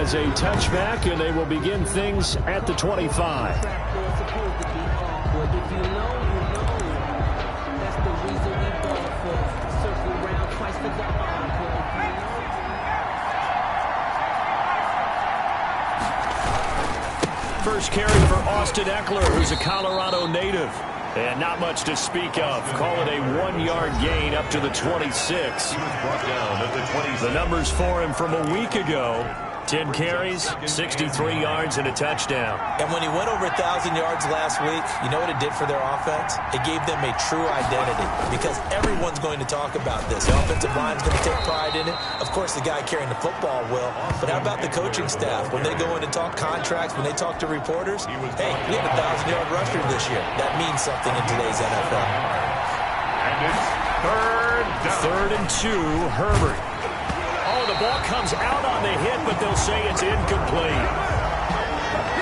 has a touchback, and they will begin things at the 25. First carry for Austin Eckler, who's a Colorado native. And not much to speak of. Call it a 1-yard gain up to the 26. He was brought down at the 26. The numbers for him from a week ago. 10 carries, 63 yards, and a touchdown. And when he went over 1,000 yards last week, you know what it did for their offense? It gave them a true identity because everyone's going to talk about this. The offensive line's going to take pride in it. Of course, the guy carrying the football will. But how about the coaching staff? When they go in and talk contracts, when they talk to reporters, hey, we had a 1,000-yard rusher this year. That means something in today's NFL. And it's third down. 3rd and 2, Herbert. Oh, the ball comes out on the hit, but they'll say it's incomplete.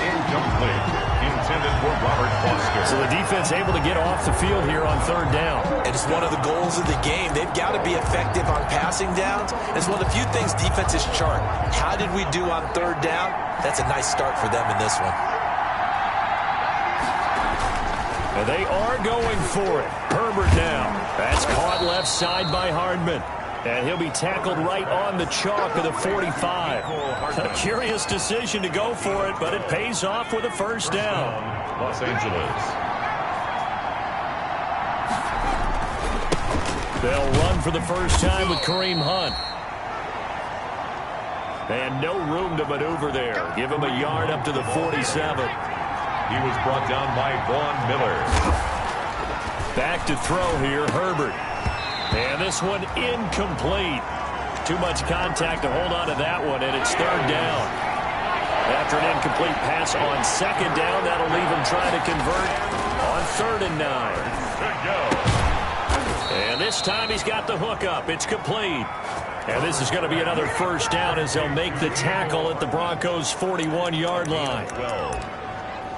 Incomplete. Intended for Robert Foster. So the defense able to get off the field here on 3rd down. And it's one of the goals of the game. They've got to be effective on passing downs. It's one of the few things defenses chart. How did we do on 3rd down? That's a nice start for them in this one. And they are going for it. Herbert now. That's caught left side by Hardman. And he'll be tackled right on the chalk of the 45. A curious decision to go for it, but it pays off with a first down. Los Angeles. They'll run for the first time with Kareem Hunt. And no room to maneuver there. Give him a yard up to the 47. He was brought down by Vaughn Miller. Back to throw here, Herbert. And this one incomplete. Too much contact to hold on to that one, and it's 3rd down. After an incomplete pass on 2nd down, that'll leave him trying to convert on 3rd and 9. Good go. And this time he's got the hook up. It's complete. And this is going to be another first down as they'll make the tackle at the Broncos' 41-yard line.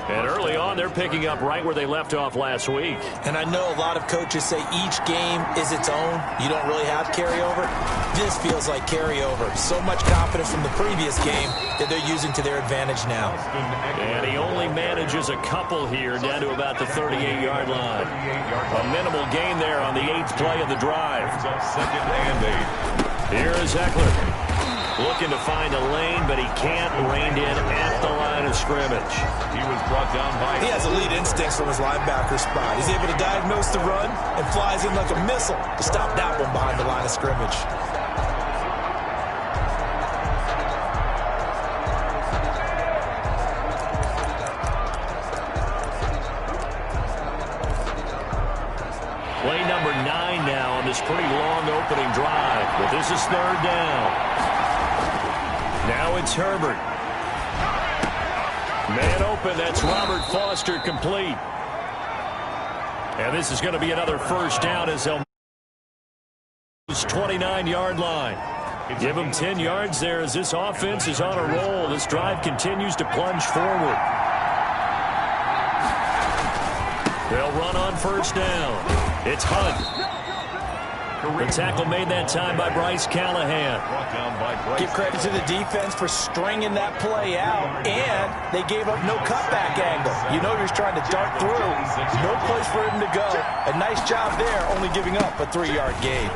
And early on, they're picking up right where they left off last week. And I know a lot of coaches say each game is its own. You don't really have carryover. This feels like carryover. So much confidence from the previous game that they're using to their advantage now. And he only manages a couple here down to about the 38-yard line. A minimal gain there on the 8th play of the drive. 2nd and 8. Here is Eckler. Looking to find a lane, but he can't. Reined in at the line of scrimmage. He was brought down by... He has elite instincts from his linebacker spot. He's able to diagnose the run and flies in like a missile to stop that one behind the line of scrimmage. Play number 9 now on this pretty long opening drive. But this is 3rd down. Now it's Herbert. Man open, that's Robert Foster complete. And this is going to be another first down as they'll 29-yard line. Give them 10 yards there as this offense is on a roll. This drive continues to plunge forward. They'll run on first down. It's Hunt. The tackle made that time by Bryce Callahan. Give credit to the defense for stringing that play out, and they gave up no cutback angle. You know you're trying to dart through. No place for him to go. A nice job there, only giving up a 3-yard gain.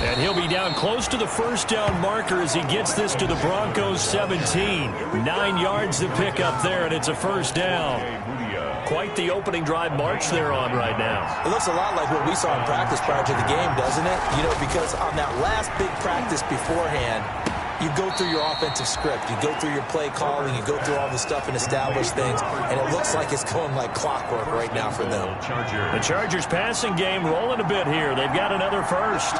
And he'll be down close to the first down marker as he gets this to the Broncos 17. 9 yards to pick up there, and it's a first down. Quite the opening drive march they're on right now. It looks a lot like what we saw in practice prior to the game, doesn't it? You know, because on that last big practice beforehand, you go through your offensive script, you go through your play calling, you go through all the stuff and establish things, and it looks like it's going like clockwork right now for them. The Chargers passing game rolling a bit here. They've got another first.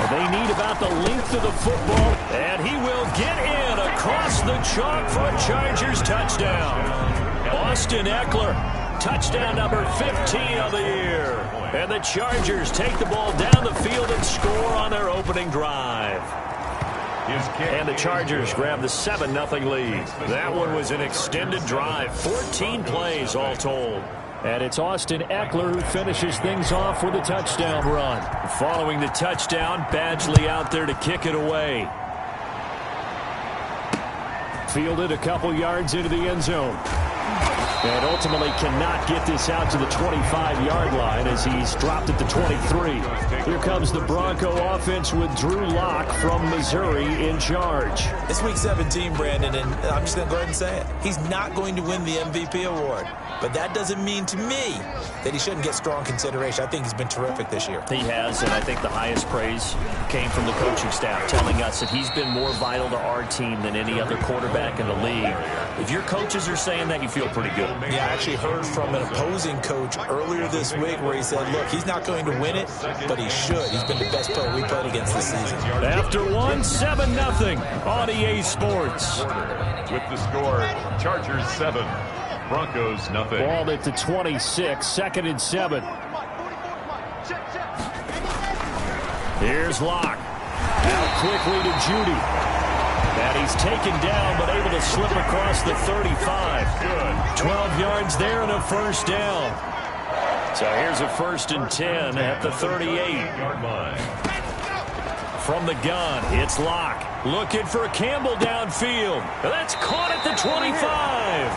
They need about the length of the football, and he will get in across the chalk for a Chargers touchdown. Austin Eckler, touchdown number 15 of the year. And the Chargers take the ball down the field and score on their opening drive. And the Chargers grab the 7-0 lead. That one was an extended drive, 14 plays all told. And it's Austin Eckler who finishes things off with a touchdown run. Following the touchdown, Badgley out there to kick it away. Fielded a couple yards into the end zone. And ultimately cannot get this out to the 25-yard line as he's dropped at the 23. Here comes the Bronco offense with Drew Lock from Missouri in charge. It's week 17, Brandon, and I'm just going to go ahead and say it. He's not going to win the MVP award. But that doesn't mean to me that he shouldn't get strong consideration. I think he's been terrific this year. He has, and I think the highest praise came from the coaching staff telling us that he's been more vital to our team than any other quarterback in the league. If your coaches are saying that, you feel pretty good. Yeah, I actually heard from an opposing coach earlier this week where he said, look, he's not going to win it, but he should. He's been the best player we played against this season. After one, 7-0 on EA Sports. With the score, Chargers 7, Broncos nothing. Ball at the 26, 2nd and 7. Here's Locke. Out quickly to Judy. And he's taken down, but able to slip across the 35. Good. 12 yards there and a first down. So here's a 1st and 10 at the 38-yard line. From the gun, it's Locke. Looking for Campbell downfield. That's caught at the 25.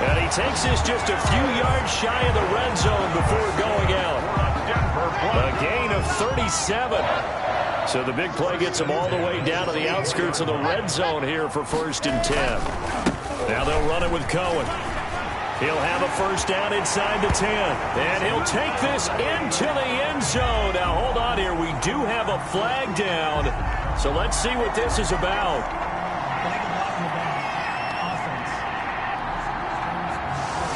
And he takes this just a few yards shy of the red zone before going out. A gain of 37. So the big play gets him all the way down to the outskirts of the red zone here for 1st and 10. Now they'll run it with Cohen. He'll have a first down inside the 10. And he'll take this into the end zone. Now hold on here. We do have a flag down. So let's see what this is about.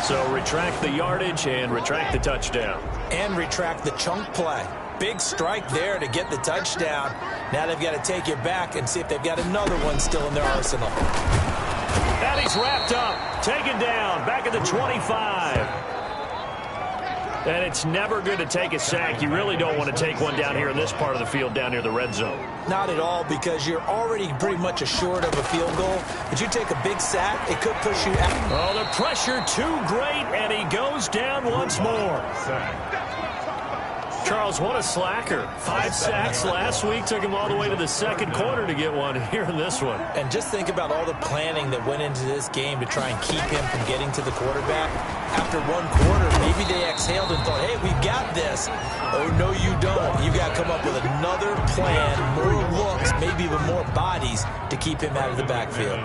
So retract the yardage and retract the touchdown. And retract the chunk play. Big strike there to get the touchdown. Now they've got to take it back and see if they've got another one still in their arsenal. And he's wrapped up, taken down, back at the 25. And it's never good to take a sack. You really don't want to take one down here in this part of the field, down near the red zone. Not at all, because you're already pretty much assured of a field goal. But you take a big sack, it could push you out. Oh, the pressure too great, and he goes down once more. Charles, what a slacker. 5 sacks last week. Took him all the way to the 2nd quarter to get one here in this one. And just think about all the planning that went into this game to try and keep him from getting to the quarterback. After 1 quarter, maybe they exhaled and thought, hey, we've got this. Oh, no, you don't. You've got to come up with another plan, more looks, maybe even more bodies to keep him out of the backfield.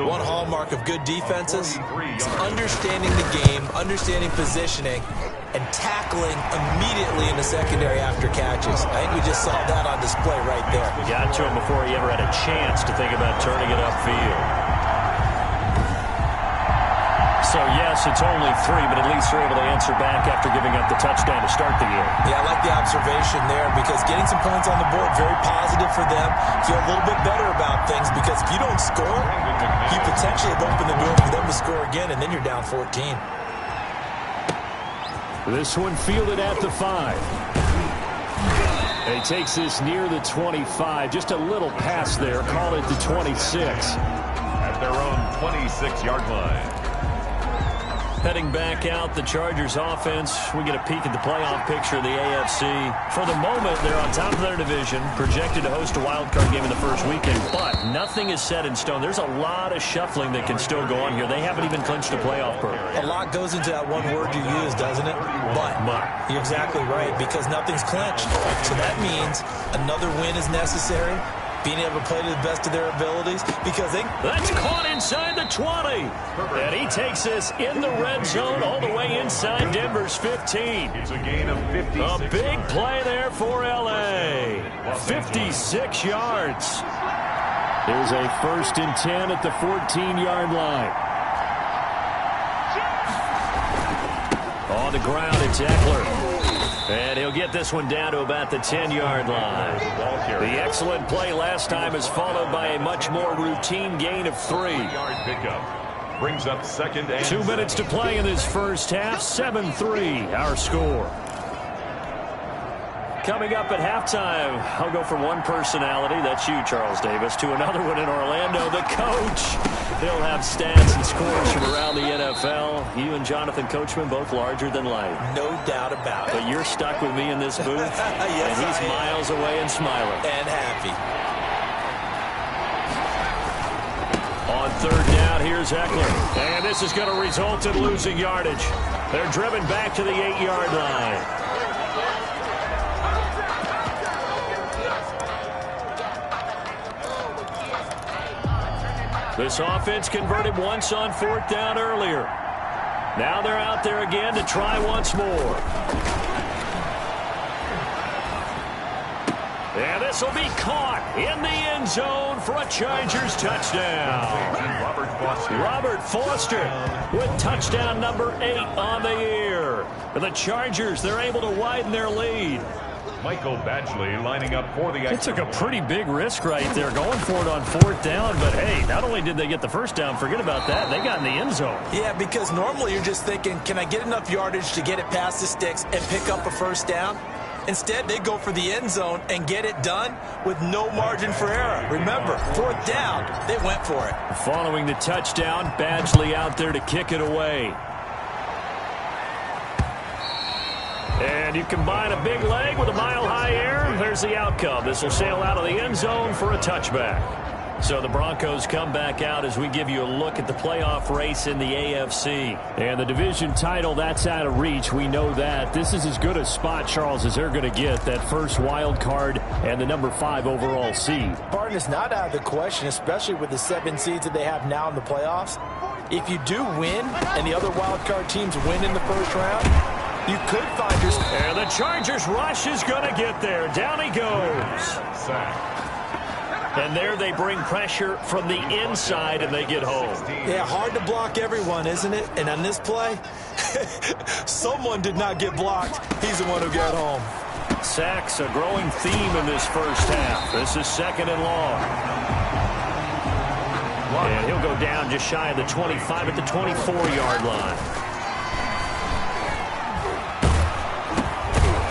One hallmark of good defenses is understanding the game, understanding positioning, and tackling immediately in the secondary after catches. I think we just saw that on display right there. Got to him before he ever had a chance to think about turning it upfield. So, yes, it's only 3, but at least they're able to answer back after giving up the touchdown to start the game. Yeah, I like the observation there because getting some points on the board, very positive for them. Feel a little bit better about things because if you don't score, you potentially have opened the door for them to score again, and then you're down 14. This one fielded at the 5. And he takes this near the 25. Just a little pass there. Call it the 26. At their own 26-yard line. Heading back out, the Chargers offense. We get a peek at the playoff picture of the AFC. For the moment, they're on top of their division, projected to host a wild-card game in the first weekend, but nothing is set in stone. There's a lot of shuffling that can still go on here. They haven't even clinched a playoff berth. A lot goes into that one word you use, doesn't it? But. You're exactly right, because nothing's clinched. So that means another win is necessary. Being able to play to the best of their abilities because they... That's caught inside the 20. And he takes this in the red zone all the way inside Denver's 15. It's a gain of 56. A big play there for L.A. 56 yards. There's a 1st and 10 at the 14-yard line. On the ground, it's Eckler. And he'll get this one down to about the 10-yard line. The excellent play last time is followed by a much more routine gain of 3. Yard pickup. Brings up 2nd and 2 minutes to play in this first half. 7-3, our score. Coming up at halftime, I'll go from one personality, that's you, Charles Davis, to another one in Orlando, the coach. He'll have stats and scores from around the NFL. You and Jonathan Coachman, both larger than life. No doubt about it. But you're stuck with me in this booth, yes, and he's miles away and smiling. And happy. third down, here's Eckler. And this is going to result in losing yardage. They're driven back to the 8-yard line. This offense converted once on fourth down earlier. Now they're out there again to try once more. And this will be caught in the end zone for a Chargers touchdown. Robert Foster with touchdown number 8 on the year. And the Chargers, they're able to widen their lead. Michael Badgley lining up for the... They took a pretty big risk right there going for it on fourth down. But, hey, not only did they get the first down, forget about that, they got in the end zone. Yeah, because normally you're just thinking, can I get enough yardage to get it past the sticks and pick up a first down? Instead, they go for the end zone and get it done with no margin for error. Remember, fourth down, they went for it. Following the touchdown, Badgley out there to kick it away. And you combine a big leg with a mile-high air, there's the outcome. This will sail out of the end zone for a touchback. So the Broncos come back out as we give you a look at the playoff race in the AFC. And the division title, that's out of reach. We know that. This is as good a spot, Charles, as they're going to get. That first wild card and the number 5 overall seed. Pardon is not out of the question, especially with the 7 seeds that they have now in the playoffs. If you do win and the other wild card teams win in the first round, you could find yourself. And the Chargers rush is going to get there. Down he goes. Sack. And there they bring pressure from the inside, and they get home. Yeah, hard to block everyone, isn't it? And on this play, someone did not get blocked. He's the one who got home. Sacks, a growing theme in this first half. This is second and long. And he'll go down just shy of the 25 at the 24-yard line.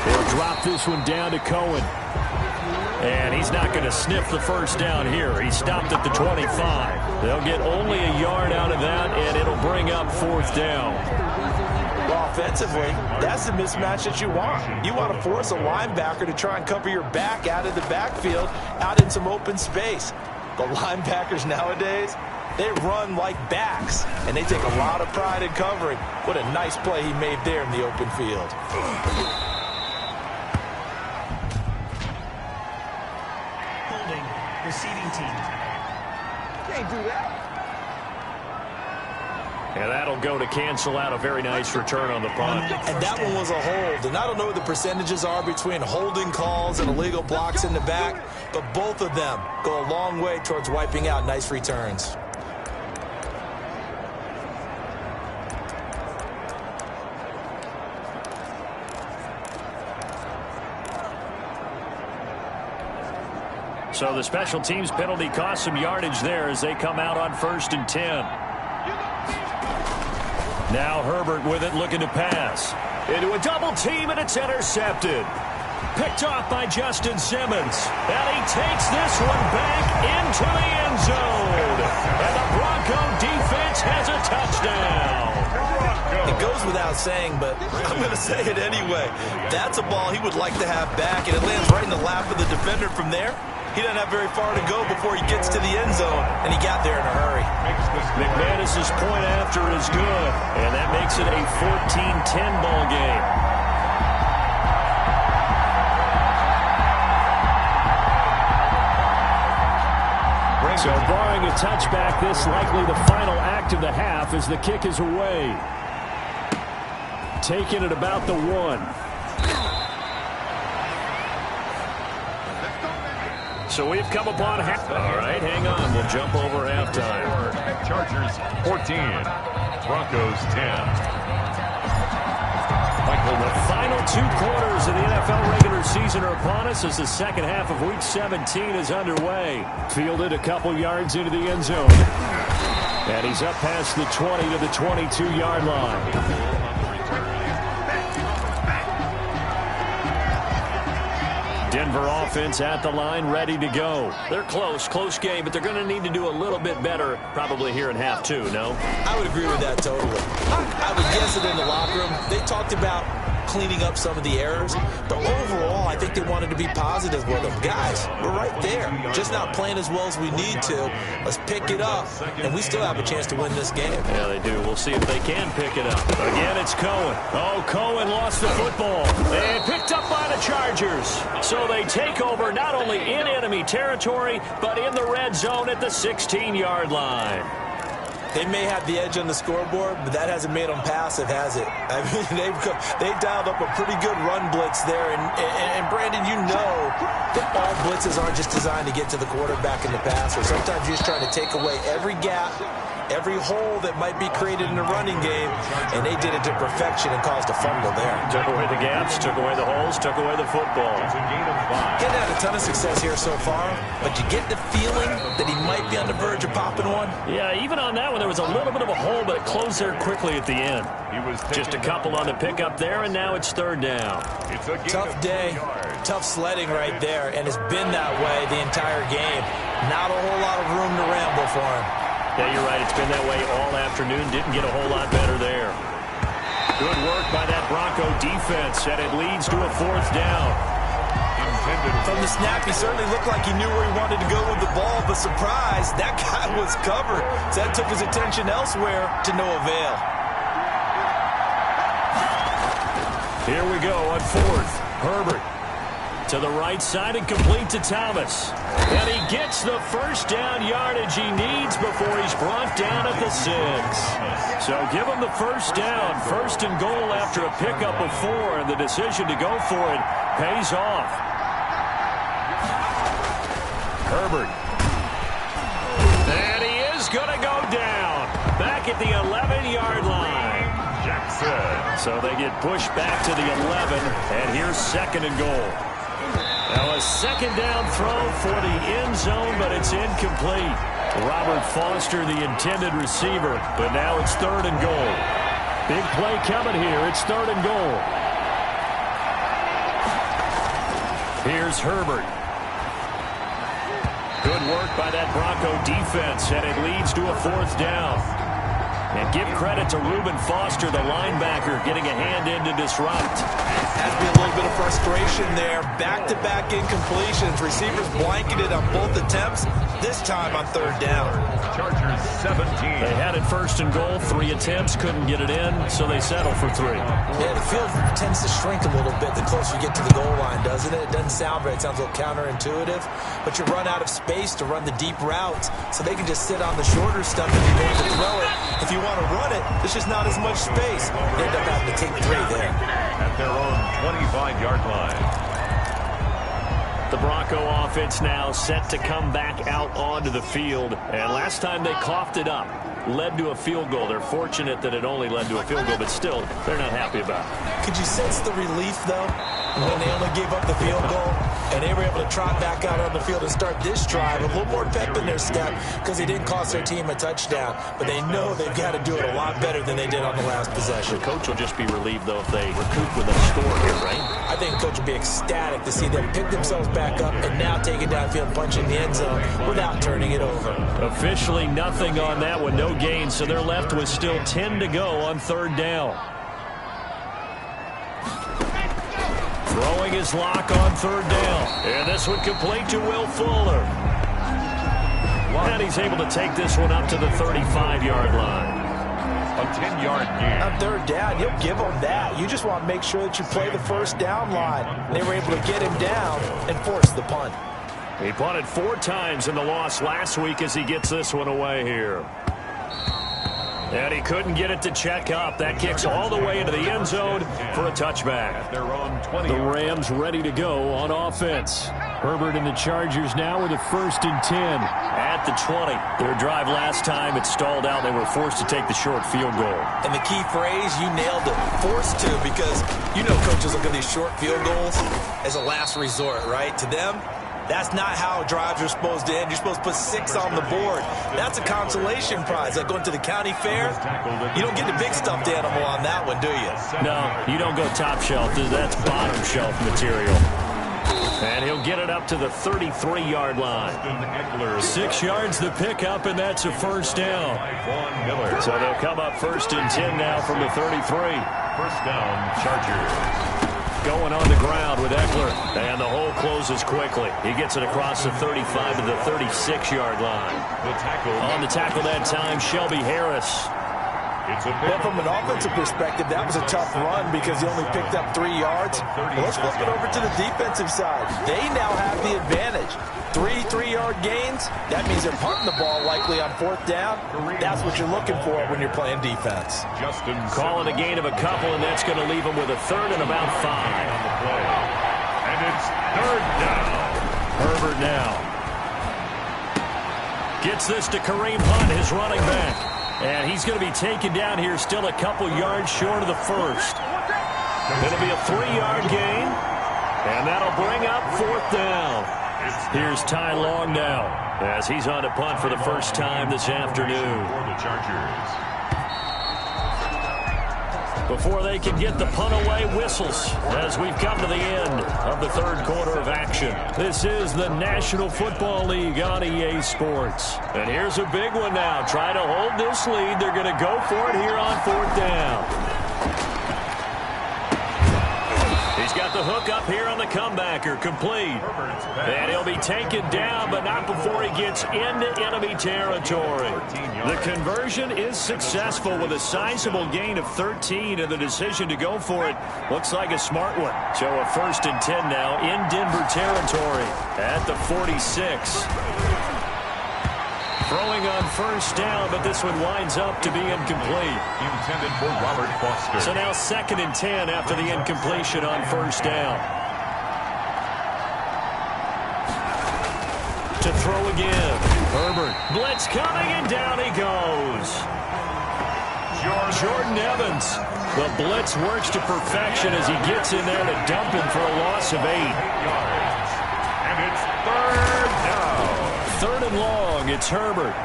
They'll drop this one down to Cohen. And he's not going to sniff the first down here. He stopped at the 25. They'll get only a yard out of that, and it'll bring up fourth down. Well, offensively, that's the mismatch that you want. You want to force a linebacker to try and cover your back out of the backfield, out in some open space. The linebackers nowadays, they run like backs, and they take a lot of pride in covering. What a nice play he made there in the open field. Receiving team. Can't do that. And that'll go to cancel out a very nice return on the punt. And that one was a hold. And I don't know what the percentages are between holding calls and illegal blocks in the back, but both of them go a long way towards wiping out nice returns. So the special teams penalty cost some yardage there as they come out on 1st and 10. Now Herbert with it, looking to pass. Into a double team, and it's intercepted. Picked off by Justin Simmons. And he takes this one back into the end zone. And the Bronco defense has a touchdown. It goes without saying, but I'm going to say it anyway. That's a ball he would like to have back, and it lands right in the lap of the defender from there. He doesn't have very far to go before he gets to the end zone, and he got there in a hurry. McManus's point after is good, and that makes it a 14-10 ball game. So barring a touchback, this likely the final act of the half as the kick is away. Taken at about the 1. So we've come upon half. All right, hang on. We'll jump over halftime. Chargers 14, Broncos 10. Michael, the final 2 quarters of the NFL regular season are upon us as the second half of Week 17 is underway. Fielded a couple yards into the end zone. And he's up past the 20 to the 22-yard line. Denver offense at the line, ready to go. They're close game, but they're going to need to do a little bit better probably here in half 2, no? I would agree with that totally. I would guess that in the locker room, they talked about cleaning up some of the errors. But overall, I think they wanted to be positive with them. Guys, we're right there. Just not playing as well as we need to. Let's pick it up, and we still have a chance to win this game. Yeah, they do. We'll see if they can pick it up. Again, it's Cohen. Oh, Cohen lost the football. And picked up by the Chargers. So they take over not only in enemy territory, but in the red zone at the 16-yard line. They may have the edge on the scoreboard, but that hasn't made them passive, has it? I mean, they've dialed up a pretty good run blitz there. And Brandon, you know that all blitzes aren't just designed to get to the quarterback and the passer. Sometimes you're just trying to take away every gap, every hole that might be created in the running game, and they did it to perfection and caused a fumble there. Took away the gaps, took away the holes, took away the football. Getting had a ton of success here so far, but you get the feeling that he might be on the verge of popping one. Yeah, even on that one, there was a little bit of a hole, but it closed there quickly at the end. Just a couple on the pickup there, and now it's third down. Tough day, tough sledding right there, and it's been that way the entire game. Not a whole lot of room to ramble for him. Yeah, you're right. It's been that way all afternoon. Didn't get a whole lot better there. Good work by that Bronco defense, and it leads to a fourth down. From the snap, he certainly looked like he knew where he wanted to go with the ball, but surprise, that guy was covered. So that took his attention elsewhere to no avail. Here we go on fourth. Herbert to the right side and complete to Thomas. And he gets the first down yardage he needs before he's brought down at the 6. So give him the first down. First and goal after a pickup of 4, and the decision to go for it pays off. Herbert. And he is going to go down. Back at the 11-yard line. Jackson. So they get pushed back to the 11, and here's second and goal. Now a second down throw for the end zone, but it's incomplete. Robert Foster, the intended receiver, but now it's third and goal. Big play coming here. It's third and goal. Here's Herbert. Good work by that Bronco defense, and it leads to a fourth down. And give credit to Reuben Foster, the linebacker, getting a hand in to disrupt. Has to be a little bit of frustration there. Back-to-back incompletions. Receivers blanketed on both attempts, this time on third down. Chargers 17. They had it first and goal, 3 attempts, couldn't get it in, so they settle for 3. Yeah, the field tends to shrink a little bit the closer you get to the goal line, doesn't it? It doesn't sound right. It sounds a little counterintuitive, but you run out of space to run the deep routes, so they can just sit on the shorter stuff if you're going to throw it. If you want to run it, there's just not as much space. They end up having to take 3 there. At their own 25-yard line. The Bronco offense now set to come back out onto the field. And last time they coughed it up, led to a field goal. They're fortunate that it only led to a field goal, but still, they're not happy about it. Could you sense the relief, though, when they only gave up the field goal and they were able to trot back out on the field and start this drive? A little more pep in their step because they didn't cost their team a touchdown, but they know they've got to do it a lot better than they did on the last possession. The coach will just be relieved, though, if they recoup with a score here, right? I think the coach will be ecstatic to see them pick themselves back up and now take it downfield and punch in the end zone without turning it over. Officially nothing on that one, no gain, so they're left with still 10 to go on third down. Throwing his lock on third down. And this one complete to Will Fuller. And he's able to take this one up to the 35-yard line. A 10-yard gain. On third down, you'll give them that. You just want to make sure that you play the first down line. They were able to get him down and force the punt. He punted 4 times in the loss last week as he gets this one away here. And he couldn't get it to check up. That kicks all the way into the end zone for a touchback. Their own 20. The Rams ready to go on offense. Herbert and the Chargers now with a 1st and 10 at the 20. Their drive last time, it stalled out. They were forced to take the short field goal. And the key phrase, you nailed it, forced to, because you know coaches look at these short field goals as a last resort, right? To them, that's not how drives are supposed to end. You're supposed to put 6 on the board. That's a consolation prize. Like going to the county fair, you don't get the big stuffed animal on that one, do you? No, you don't go top shelf. That's bottom shelf material. And he'll get it up to the 33-yard line. 6 yards the pickup, and that's a first down. So they'll come up 1st and 10 now from the 33. First down, Chargers. Going on the ground with Eckler, and the hole closes quickly. He gets it across the 35 to the 36-yard line. On the tackle that time, Shelby Harris. Well, from an offensive perspective, that was a tough run because he only picked up 3 yards. Well, let's flip it over to the defensive side. They now have the advantage. 3 3-yard gains, that means they're punting the ball likely on 4th down. That's what you're looking for when you're playing defense. Calling a gain of a couple, and that's going to leave him with a 3rd and about 5. And it's 3rd down. Herbert now gets this to Kareem Hunt, his running back. And he's going to be taken down here, still a couple yards short of the 1st. It'll be a 3-yard gain, and that'll bring up 4th down. Here's Ty Long now, as he's on to punt for the first time this afternoon. For the Chargers. Before they can get the punt away, whistles as we've come to the end of the 3rd quarter of action. This is the National Football League on EA Sports. And here's a big one now. Try to hold this lead. They're going to go for it here on 4th down. He's got the hook up here on the comebacker, complete. And he'll be taken down, but not before he gets into enemy territory. The conversion is successful with a sizable gain of 13, and the decision to go for it looks like a smart one. So a 1st and 10 now in Denver territory at the 46. Throwing on 1st down, but this one winds up to be incomplete. Intended for Robert Foster. So now 2nd and 10 after the incompletion on 1st down. To throw again. Herbert. Blitz coming, and down he goes. Jordan Evans. The blitz works to perfection as he gets in there to dump him for a loss of 8. And it's 3rd down. 3rd and long, it's Herbert.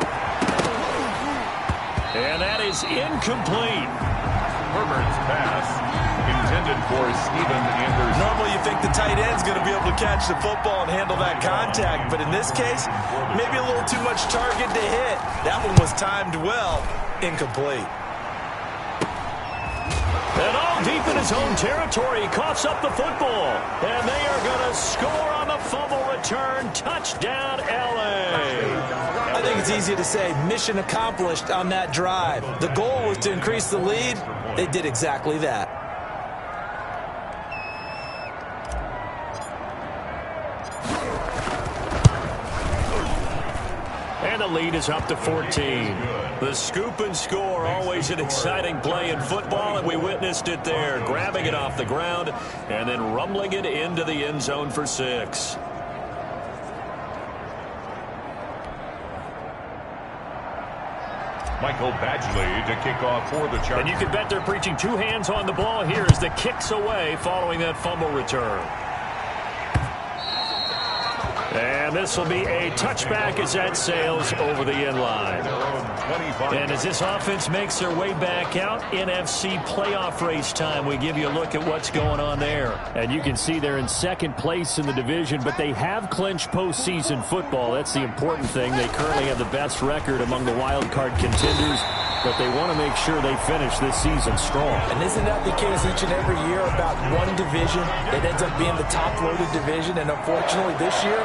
And that is incomplete. Herbert's pass intended for Steven Anderson. Normally you think the tight end's going to be able to catch the football and handle that contact, but in this case, maybe a little too much target to hit. That one was timed well. Incomplete. And all deep in his own territory, he coughs up the football. And they are going to score on the fumble return. Touchdown, L.A. I think it's easy to say mission accomplished on that drive. The goal was to increase the lead. They did exactly that. And the lead is up to 14. The scoop and score, always an exciting play in football, and we witnessed it there, grabbing it off the ground and then rumbling it into the end zone for 6. Michael Badgley to kick off for the Chargers. And you can bet they're preaching 2 hands on the ball here as the kick's away following that fumble return. And this will be a touchback as that sails over the end line. And as this offense makes their way back out, NFC playoff race time, we give you a look at what's going on there. And you can see they're in 2nd place in the division, but they have clinched postseason football. That's the important thing. They currently have the best record among the wild card contenders, but they want to make sure they finish this season strong. And isn't that the case each and every year about one division that ends up being the top-loaded division? And unfortunately this year,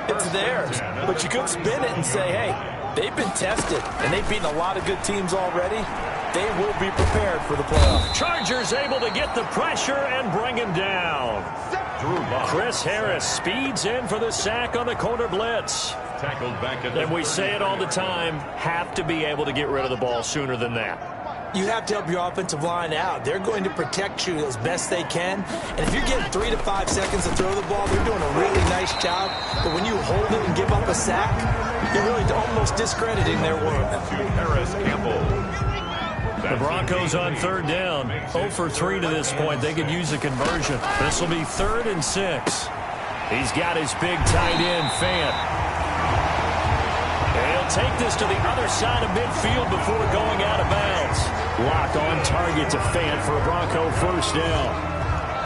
it's theirs. But you could spin it and say, hey, they've been tested, and they've beaten a lot of good teams already. They will be prepared for the playoffs. Chargers able to get the pressure and bring him down. Chris Harris speeds in for the sack on the corner blitz. Tackled back at the And we say it all the time, have to be able to get rid of the ball sooner than that. You have to help your offensive line out. They're going to protect you as best they can. And if you're getting 3 to 5 seconds to throw the ball, they're doing a really nice job. But when you hold it and give up a sack, you're really almost discrediting their work. To Harris Campbell. The Broncos on 3rd down. 0 for 3 to this point. They could use a conversion. This will be 3rd and 6. He's got his big tight end, Fant. He'll take this to the other side of midfield before going out of bounds. Locked on target to Fant for a Bronco 1st down.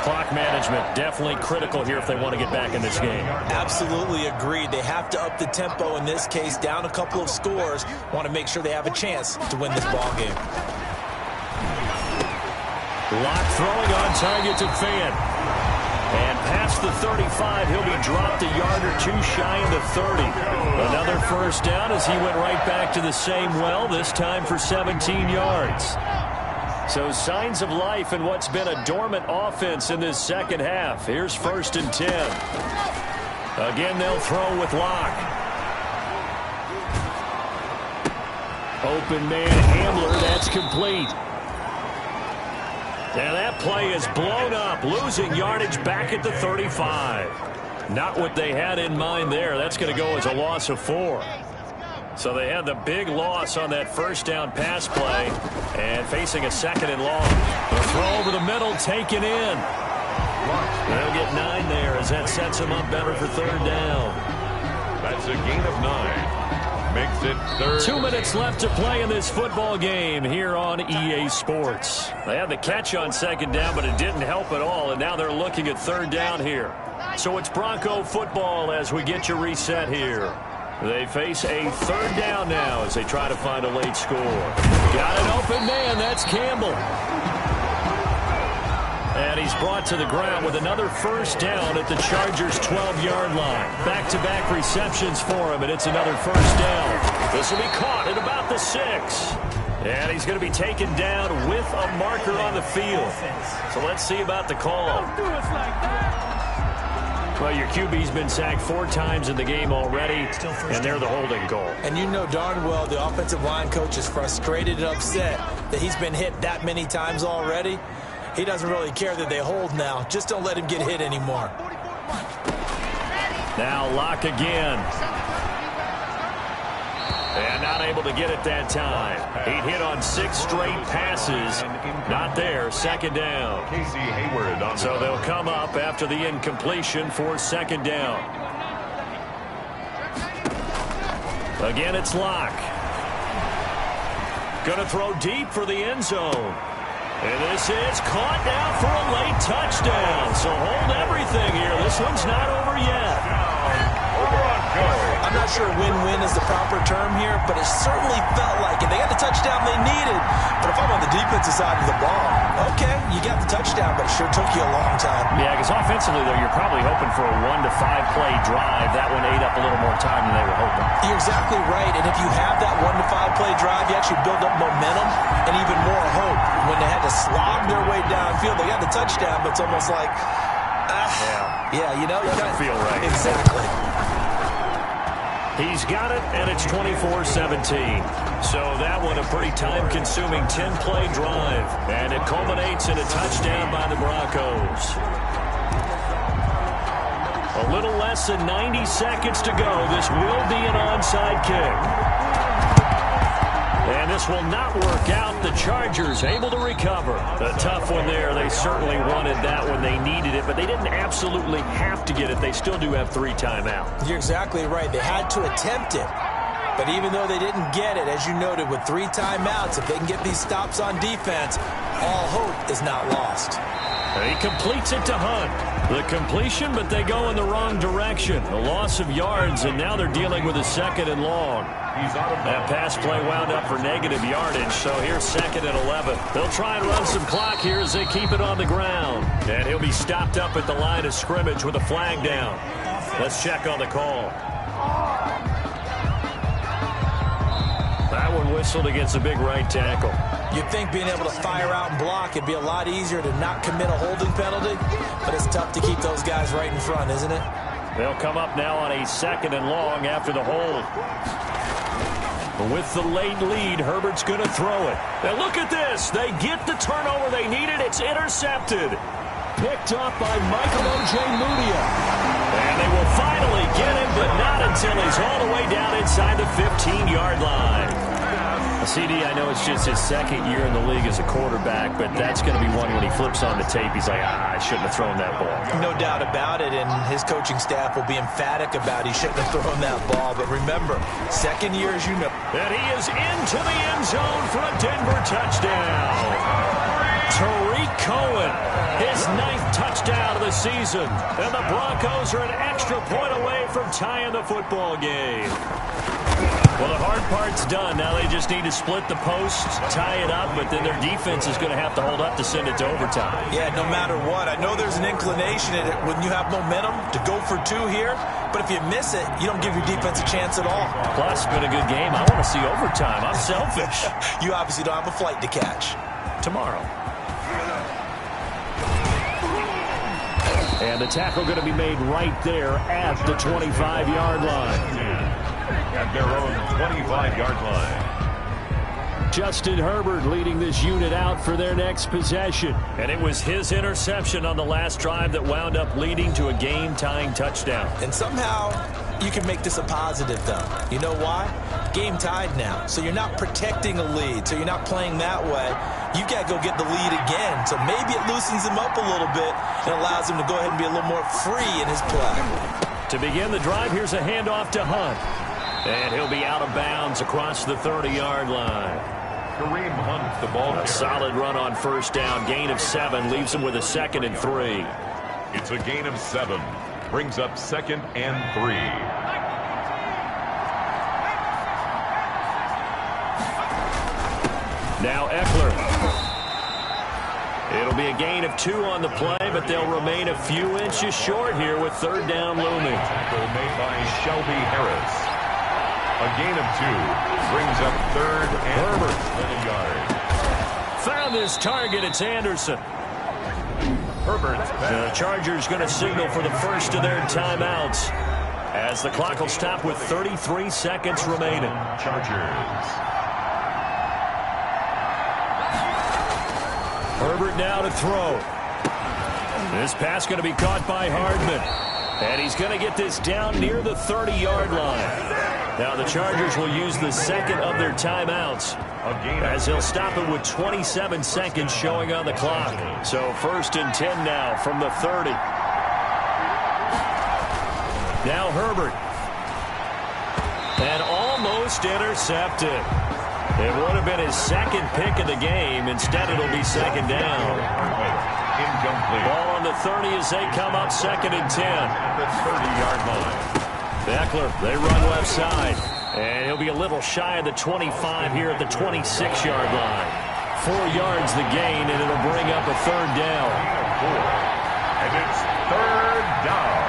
Clock management definitely critical here if they want to get back in this game. Absolutely agreed. They have to up the tempo in this case, down a couple of scores. Want to make sure they have a chance to win this ball game. Locke throwing on target to Fant. And past the 35, he'll be dropped a yard or two shy of the 30. Another first down as he went right back to the same well, this time for 17 yards. So signs of life in what's been a dormant offense in this second half. Here's 1st and 10. Again, they'll throw with Locke. Open man Hamler, that's complete. And that play is blown up, losing yardage back at the 35. Not what they had in mind there. That's going to go as a loss of 4. So they had the big loss on that first down pass play and facing a 2nd and long. The throw over the middle taken in. They'll get 9 there as that sets them up better for 3rd down. That's a gain of 9. Makes it 3rd. 2 minutes left to play in this football game here on EA Sports. They had the catch on 2nd down, but it didn't help at all, and now they're looking at 3rd down here. So it's Bronco football as we get you reset here. They face a 3rd down now as they try to find a late score. Got an open man. That's Campbell. And he's brought to the ground with another first down at the Chargers' 12-yard line. Back-to-back receptions for him, and it's another first down. This will be caught at about the 6. And he's going to be taken down with a marker on the field. So let's see about the call. Well, your QB's been sacked 4 times in the game already, and they're the holding call. And you know darn well the offensive line coach is frustrated and upset that he's been hit that many times already. He doesn't really care that they hold now. Just don't let him get hit anymore. Now Locke again. And not able to get it that time. He hit on 6 straight passes. Not there. 2nd down. Casey Hayward on So they'll come up after the incompletion for 2nd down. Again, it's Locke. Going to throw deep for the end zone. And this is caught now for a late touchdown. So hold everything here. This one's not over yet. I'm not sure win-win is the proper term here, but it certainly felt like it. They got the touchdown they needed. But if I'm on the defensive side of the ball, okay, you got the touchdown, but it sure took you a long time. Yeah, because offensively, though, you're probably hoping for a 1 to 5 play drive. That one ate up a little more time than they were hoping. You're exactly right. And if you have that 1 to 5 play drive, you actually build up momentum and even more hope. When they had to slog their way downfield, they got the touchdown, but it's almost like, yeah, you know, you doesn't feel right. Exactly. He's got it, and it's 24-17. So that one a pretty time-consuming 10-play drive. And it culminates in a touchdown by the Broncos. A little less than 90 seconds to go. This will be an onside kick. And this will not work out. The Chargers able to recover. A tough one there. They certainly wanted that when they needed it, but they didn't absolutely have to get it. They still do have 3 timeouts. You're exactly right. They had to attempt it. But even though they didn't get it, as you noted, with 3 timeouts, if they can get these stops on defense, all hope is not lost. And he completes it to Hunt. The completion, but they go in the wrong direction. A loss of yards, and now they're dealing with a 2nd and long. That pass play wound up for negative yardage, so here's 2nd and 11. They'll try and run some clock here as they keep it on the ground. And he'll be stopped up at the line of scrimmage with a flag down. Let's check on the call. That one whistled against a big right tackle. You'd think being able to fire out and block, it'd be a lot easier to not commit a holding penalty, but it's tough to keep those guys right in front, isn't it? They'll come up now on a 2nd and long after the hold. With the late lead, Herbert's going to throw it. Now look at this. They get the turnover they needed. It's intercepted. Picked up by Michael Ojemudia. And they will finally get him, but not until he's all the way down inside the 15-yard line. CD, I know it's just his 2nd year in the league as a quarterback, but that's going to be one when he flips on the tape. He's like, I shouldn't have thrown that ball. No doubt about it, and his coaching staff will be emphatic about he shouldn't have thrown that ball. But remember, 2nd year, as you know. And he is into the end zone for a Denver touchdown. Tariq Cohen, his 9th touchdown of the season. And the Broncos are an extra point away from tying the football game. Well, the hard part's done. Now they just need to split the post, tie it up, but then their defense is going to have to hold up to send it to overtime. Yeah, no matter what. I know there's an inclination in it when you have momentum to go for 2 here, but if you miss it, you don't give your defense a chance at all. Plus, it's been a good game. I want to see overtime. I'm selfish. You obviously don't have a flight to catch. Tomorrow. And the tackle going to be made right there at the 25-yard line. At their own 25-yard line. Justin Herbert leading this unit out for their next possession. And it was his interception on the last drive that wound up leading to a game-tying touchdown. And somehow you can make this a positive, though. You know why? Game tied now. So you're not protecting a lead. So you're not playing that way. You've got to go get the lead again. So maybe it loosens him up a little bit and allows him to go ahead and be a little more free in his play. To begin the drive, here's a handoff to Hunt. And he'll be out of bounds across the 30-yard line. Kareem Hunt, the ball carrier. A solid run on first down. Gain of 7 leaves him with a 2nd and 3. It's a gain of 7. Brings up 2nd and 3. Now Eckler. It'll be a gain of 2 on the play, but they'll remain a few inches short here with 3rd down looming. Tackle made by Shelby Harris. A gain of 2 brings up 3rd and 7 yards. Found his target. It's Anderson. Herbert's The Chargers going to signal for the first of their timeouts as the clock will stop with 33 seconds remaining. Chargers. Herbert now to throw. This pass going to be caught by Hardman. And he's going to get this down near the 30-yard line. Now the Chargers will use the 2nd of their timeouts as they'll stop it with 27 seconds showing on the clock. So 1st and 10 now from the 30. Now Herbert. And almost intercepted. It would have been his 2nd pick of the game. Instead, it'll be 2nd down. Incomplete. Ball on the 30 as they come up 2nd and 10. At the 30-yard line. Eckler, they run left side. And he'll be a little shy of the 25 here at the 26-yard line. 4 yards the gain, and it'll bring up a 3rd down. And it's 3rd down.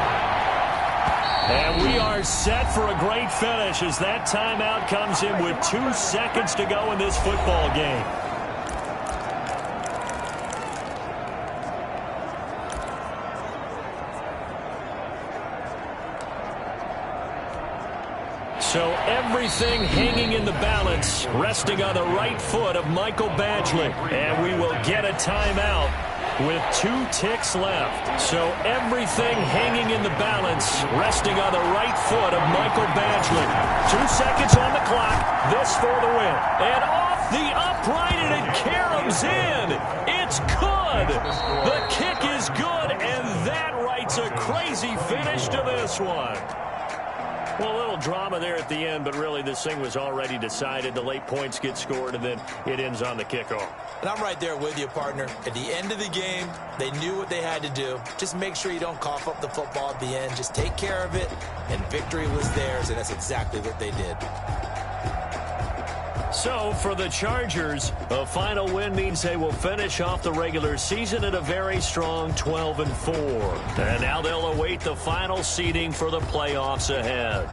And we are set for a great finish as that timeout comes in with 2 seconds to go in this football game. So everything hanging in the balance, resting on the right foot of Michael Badgley. And we will get a timeout with 2 ticks left. So everything hanging in the balance, resting on the right foot of Michael Badgley. 2 seconds on the clock. This for the win. And off the upright, and it caroms in. It's good. The kick is good, and that writes a crazy finish to this one. Well, a little drama there at the end, but really this thing was already decided. The late points get scored, and then it ends on the kickoff. And I'm right there with you, partner. At the end of the game, they knew what they had to do. Just make sure you don't cough up the football at the end. Just take care of it, and victory was theirs, and that's exactly what they did. So, for the Chargers, a final win means they will finish off the regular season at a very strong 12-4. And now they'll await the final seeding for the playoffs ahead.